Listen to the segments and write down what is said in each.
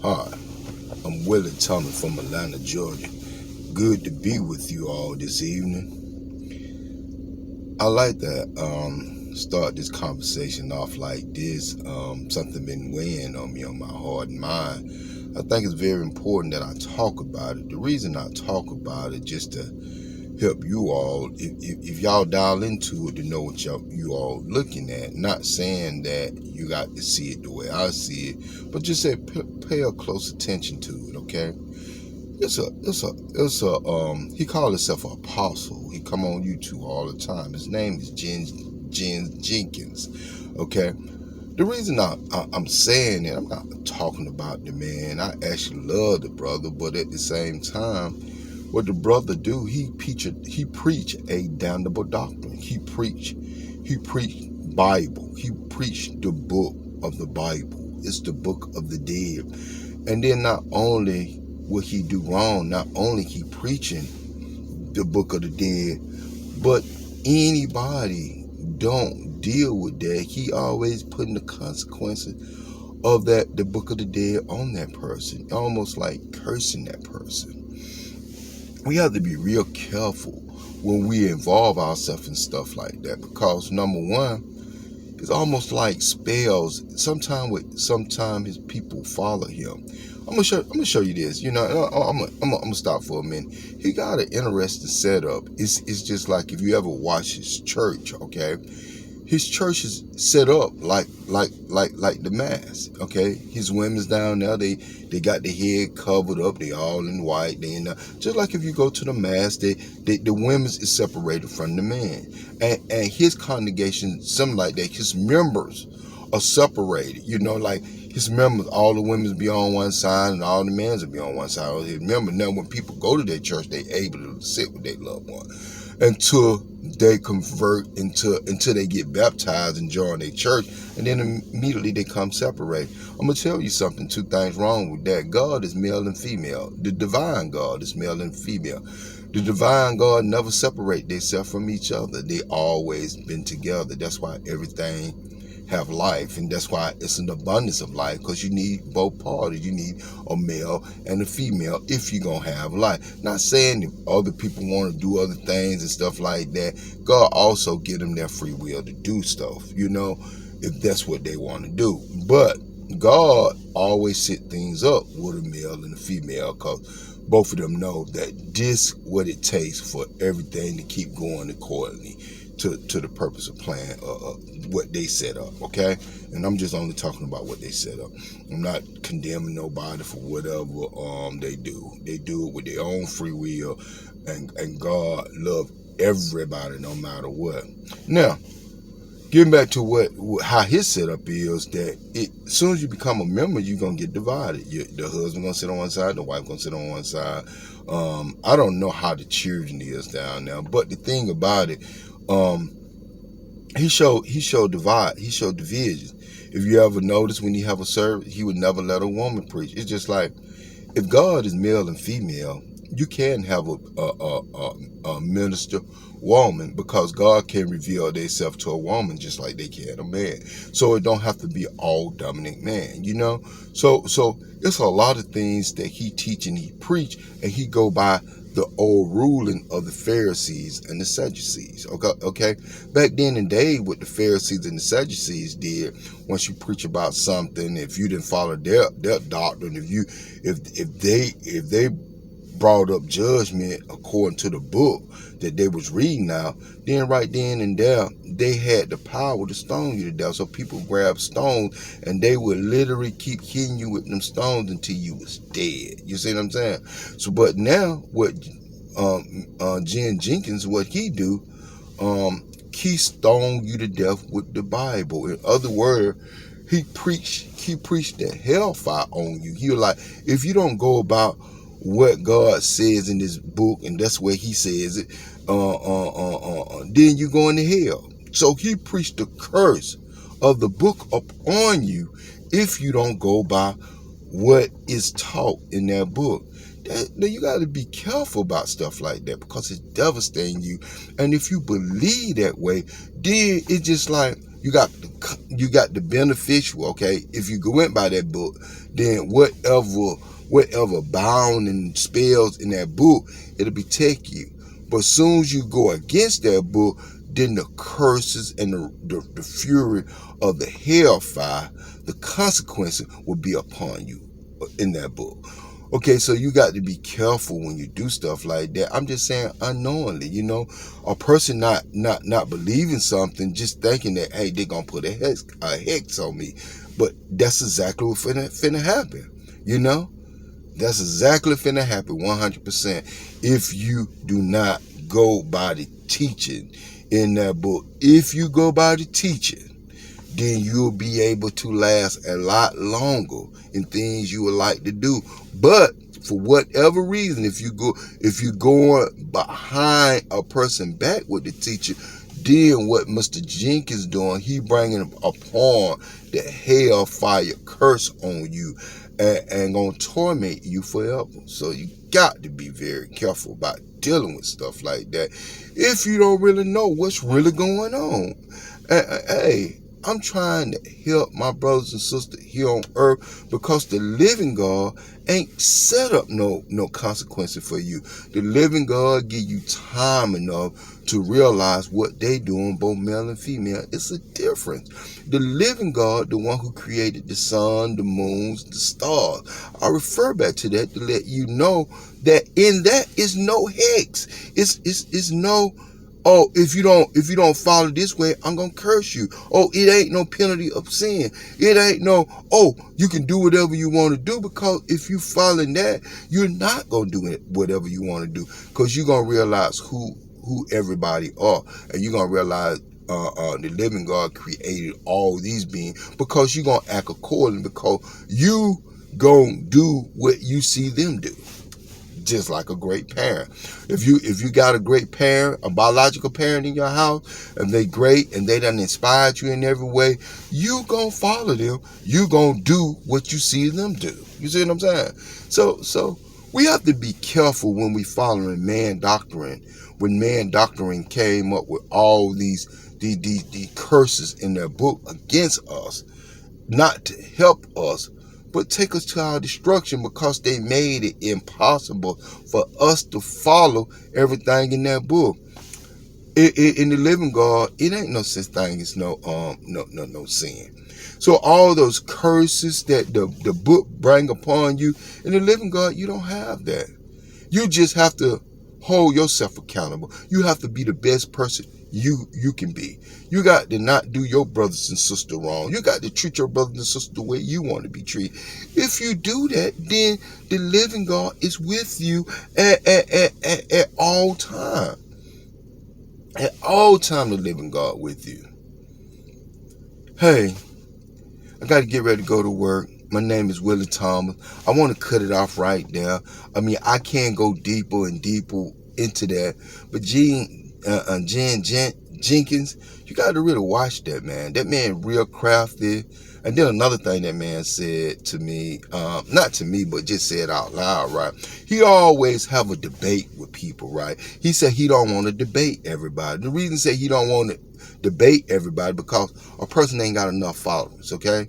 Hi, I'm Willie Thomas from Atlanta, Georgia. Good to be with you all this evening. I like to start this conversation off like this. Something been weighing on me on my heart and mind. I think it's very important that I talk about it. The reason I talk about it just to help you all, if y'all dial into it, to know what you all looking at. Not saying that you got to see it the way I see it, but just say pay a close attention to it. Okay. He called himself an apostle. He come on YouTube all the time. His name is Jennings. Okay. The reason I'm saying that, I'm not talking about the man. I actually love the brother, but at the same time, what the brother do, he preach a damnable doctrine. He preach Bible. He preached the book of the Bible. It's the book of the dead. And then not only what he do wrong, not only he preaching the book of the dead, but anybody don't deal with that, he always putting the consequences of that, the book of the dead, on that person, almost like cursing that person. We have to be real careful when we involve ourselves in stuff like that, because number one, it's almost like spells. Sometimes his people follow him. I'm gonna show you this. You know, I'm gonna stop for a minute. He got an interesting setup. It's just like if you ever watch his church. Okay, his church is set up like the mass. Okay, his women's down there. They got their head covered up. They all in white. They in just like if you go to the mass. The women's is separated from the men, and his congregation, something like that. His members are separated. You know, like his members, all the women's be on one side and all the men's will be on one side. His members, now when people go to their church, they able to sit with their loved one until they convert, until they get baptized and join their church, and then immediately they come separate. I'm gonna tell you something. Two things wrong with that. God is male and female. The divine God is male and female. The divine God never separate themselves from each other. They always been together. That's why everything have life, and that's why it's an abundance of life, because you need both parties. You need a male and a female if you're gonna have life. Not saying if other people want to do other things and stuff like that, God also give them their free will to do stuff, you know, if that's what they want to do. But God always set things up with a male and a female, because both of them know that this what it takes for everything to keep going accordingly to the purpose of plan, what they set up. Okay, and I'm just only talking about what they set up. I'm not condemning nobody for whatever they do. They do it with their own free will, and God love everybody no matter what. Now, getting back to how his setup is, that as soon as you become a member, you're gonna get divided. The husband gonna sit on one side, the wife gonna sit on one side. I don't know how the children is down there, but the thing about it, he showed division. If you ever notice, when you have a service, he would never let a woman preach. It's just like, if God is male and female, you can have a minister woman, because God can reveal themselves to a woman just like they can a man. So it don't have to be all dominant man, you know. So it's a lot of things that he teach and he preach, and he go by the old ruling of the Pharisees and the Sadducees. Okay. Back then in the day, what the Pharisees and the Sadducees did, once you preach about something, if you didn't follow their doctrine, if they brought up judgment according to the book that they was reading now, then right then and there, they had the power to stone you to death. So people grabbed stones, and they would literally keep hitting you with them stones until you was dead. You see what I'm saying? So, but now what Jennings, what he do, he stone you to death with the Bible. In other words, he preached the hellfire on you. He was like, if you don't go about what God says in this book, and that's where he says it, then you going to hell. So he preached the curse of the book upon you if you don't go by what is taught in that book. Now you got to be careful about stuff like that, because it's devastating you. And if you believe that way, then it's just like you got the beneficial. Okay, if you went by that book, then whatever bound and spells in that book, it'll protect you. But as soon as you go against that book, then the curses and the fury of the hellfire, the consequences will be upon you in that book. Okay, so you got to be careful when you do stuff like that. I'm just saying unknowingly, a person not believing something, just thinking that, hey, they're gonna put a hex on me. But that's exactly what's finna happen, That's exactly finna happen 100% if you do not go by the teaching in that book. If you go by the teaching, then you'll be able to last a lot longer in things you would like to do. But for whatever reason, if you go behind a person back with the teacher, then what Mr. Jenkins doing, he bringing upon the hellfire curse on you and gonna torment you forever. So you got to be very careful about dealing with stuff like that if you don't really know what's really going on. Hey, I'm trying to help my brothers and sisters here on earth, because the living God ain't set up no consequences for you. The living God give you time enough to realize what they doing, both male and female. It's a difference. The living God, the one who created the sun, the moons, the stars. I refer back to that to let you know that in that is no hex. It's no, oh, if you don't follow this way, I'm gonna curse you. Oh, it ain't no penalty of sin. It ain't no, oh, you can do whatever you want to do, because if you following that, you're not gonna do it whatever you want to do, because you're gonna realize who everybody are, and you're gonna realize the living God created all these beings, because you're gonna act accordingly, because you gonna do what you see them do. Just like a great parent. If you got a great parent, a biological parent in your house, and they great and they done inspired you in every way, you gonna follow them. You gonna do what you see them do. You see what I'm saying? So we have to be careful when we following man doctrine. When man doctrine came up with all these curses in their book against us, not to help us, but take us to our destruction, because they made it impossible for us to follow everything in that book. In the living God, it ain't no such thing as no sin. So all those curses that the book bring upon you, in the living God, you don't have that. You just have to hold yourself accountable. You have to be the best person you can be. You got to not do your brothers and sisters wrong. You got to treat your brothers and sisters the way you want to be treated. If you do that, then the living God is with you at all time. At all time, the living God with you. Hey, I got to get ready to go to work. My name is Willie Thomas. I want to cut it off right there. I mean, I can't go deeper and deeper into that, but Jenkins, you got to really watch that, man. That man real crafty. And then another thing that man said to me, not to me, but just said out loud, right? He always have a debate with people, right? He said he don't want to debate everybody. The reason he said he don't want to debate everybody, because a person ain't got enough followers, okay?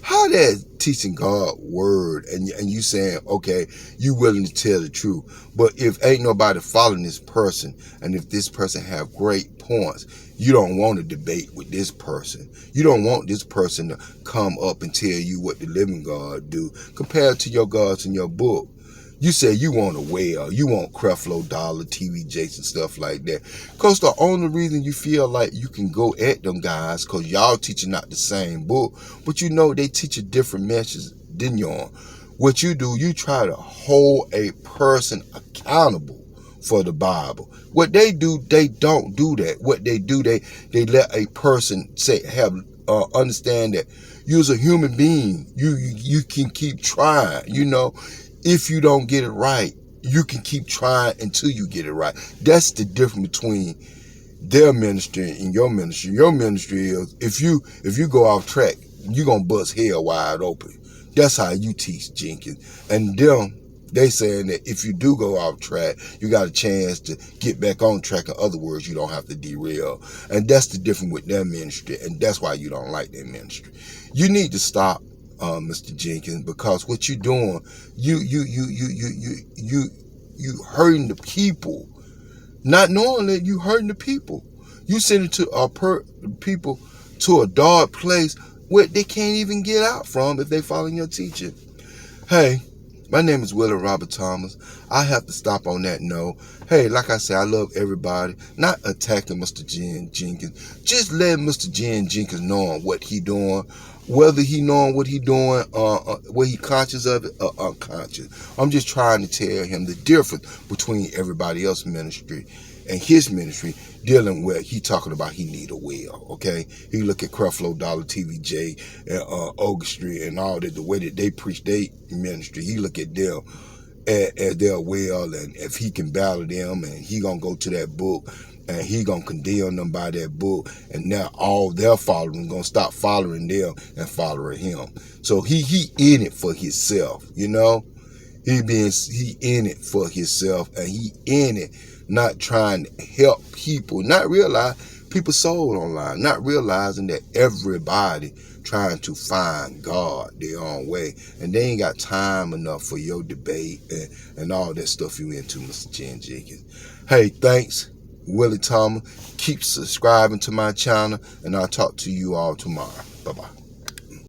How that teaching God word and you saying, okay, you willing to tell the truth, but if ain't nobody following this person, and if this person have great points, you don't want to debate with this person. You don't want this person to come up and tell you what the living God do compared to your gods in your book. You say you want a whale, you want Creflo Dollar, TV Jakes and stuff like that. Because the only reason you feel like you can go at them guys, because y'all teaching not the same book, but you know they teach a different message than yours. What you do, you try to hold a person accountable for the Bible. What they do, they don't do that. What they do, they let a person understand that you're a human being. You can keep trying, If you don't get it right, you can keep trying until you get it right. That's the difference between their ministry and your ministry. Your ministry is, if you go off track, you're going to bust hell wide open. That's how you teach, Jenkins. And them They saying that if you do go off track, you got a chance to get back on track. In other words, you don't have to derail. And that's the difference with their ministry, and that's why you don't like their ministry. You need to stop, Mr. Jenkins, because what you're doing, you hurting the people, not knowing that you hurting the people. You send it to people to a dark place where they can't even get out from if they follow your teaching. Hey, my name is Willie Robert Thomas. I have to stop on that note. Hey, like I said, I love everybody. Not attacking Mr. Jenkins. Just letting Mr. Jenkins know what he doing. Whether he knowing what he doing, whether he conscious of it or unconscious. I'm just trying to tell him the difference between everybody else's ministry and his ministry, dealing with, he talking about he need a well, okay? He look at Creflo Dollar, TVJ, and Oak Street and all that, the way that they preach their ministry. He look at them as their well, and if he can battle them, and he gonna go to that book, and he gonna condemn them by that book, and now all their followers gonna stop following them and following him. So he in it for himself, you know? He in it for himself, and he in it not trying to help people, not realize people sold online, not realizing that everybody trying to find God their own way, and they ain't got time enough for your debate and all that stuff you into, Mr. Jenkins. Hey, thanks, Willie Thomas. Keep subscribing to my channel, and I'll talk to you all tomorrow. Bye-bye.